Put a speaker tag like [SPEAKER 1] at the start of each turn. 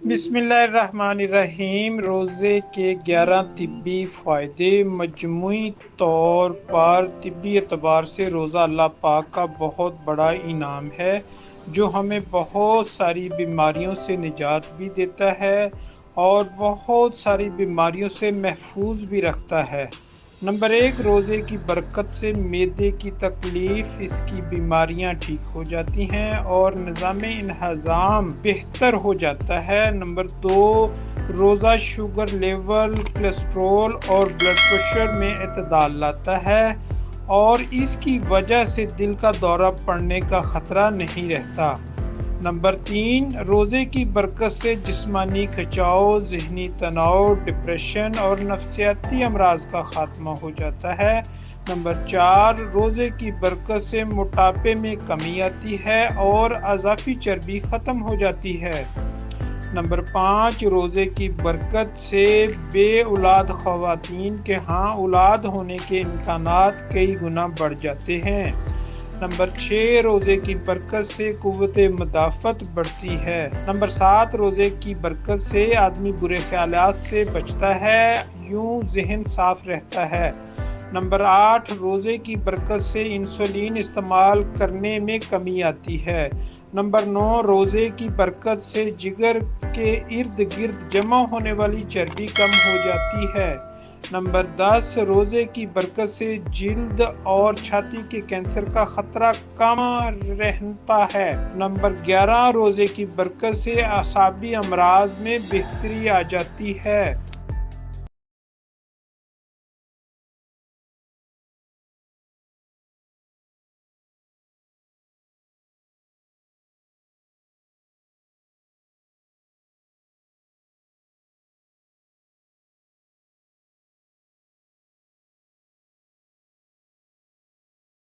[SPEAKER 1] بسم اللہ الرحمن الرحیم۔ روزے کے 11 طبی فائدے۔ مجموعی طور پر طبی اعتبار سے روزہ اللہ پاک کا بہت بڑا انعام ہے جو ہمیں بہت ساری بیماریوں سے نجات بھی دیتا ہے اور بہت ساری بیماریوں سے محفوظ بھی رکھتا ہے۔ نمبر 1، روزے کی برکت سے معدے کی تکلیف، اس کی بیماریاں ٹھیک ہو جاتی ہیں اور نظام انہضام بہتر ہو جاتا ہے۔ نمبر 2، روزہ شوگر لیول، کولیسٹرول اور بلڈ پریشر میں اعتدال لاتا ہے اور اس کی وجہ سے دل کا دورہ پڑنے کا خطرہ نہیں رہتا۔ نمبر 3، روزے کی برکت سے جسمانی کھچاؤ، ذہنی تناؤ، ڈپریشن اور نفسیاتی امراض کا خاتمہ ہو جاتا ہے۔ نمبر 4، روزے کی برکت سے موٹاپے میں کمی آتی ہے اور اضافی چربی ختم ہو جاتی ہے۔ نمبر 5، روزے کی برکت سے بے اولاد خواتین کے ہاں اولاد ہونے کے امکانات کئی گنا بڑھ جاتے ہیں۔ نمبر 6، روزے کی برکت سے قوت مدافعت بڑھتی ہے۔ نمبر 7، روزے کی برکت سے آدمی برے خیالات سے بچتا ہے، یوں ذہن صاف رہتا ہے۔ نمبر 8، روزے کی برکت سے انسولین استعمال کرنے میں کمی آتی ہے۔ نمبر 9، روزے کی برکت سے جگر کے ارد گرد جمع ہونے والی چربی کم ہو جاتی ہے۔ نمبر 10، روزے کی برکت سے جلد اور چھاتی کے کینسر کا خطرہ کم رہتا ہے۔ نمبر 11، روزے کی برکت سے اعصابی امراض میں بہتری آ جاتی ہے۔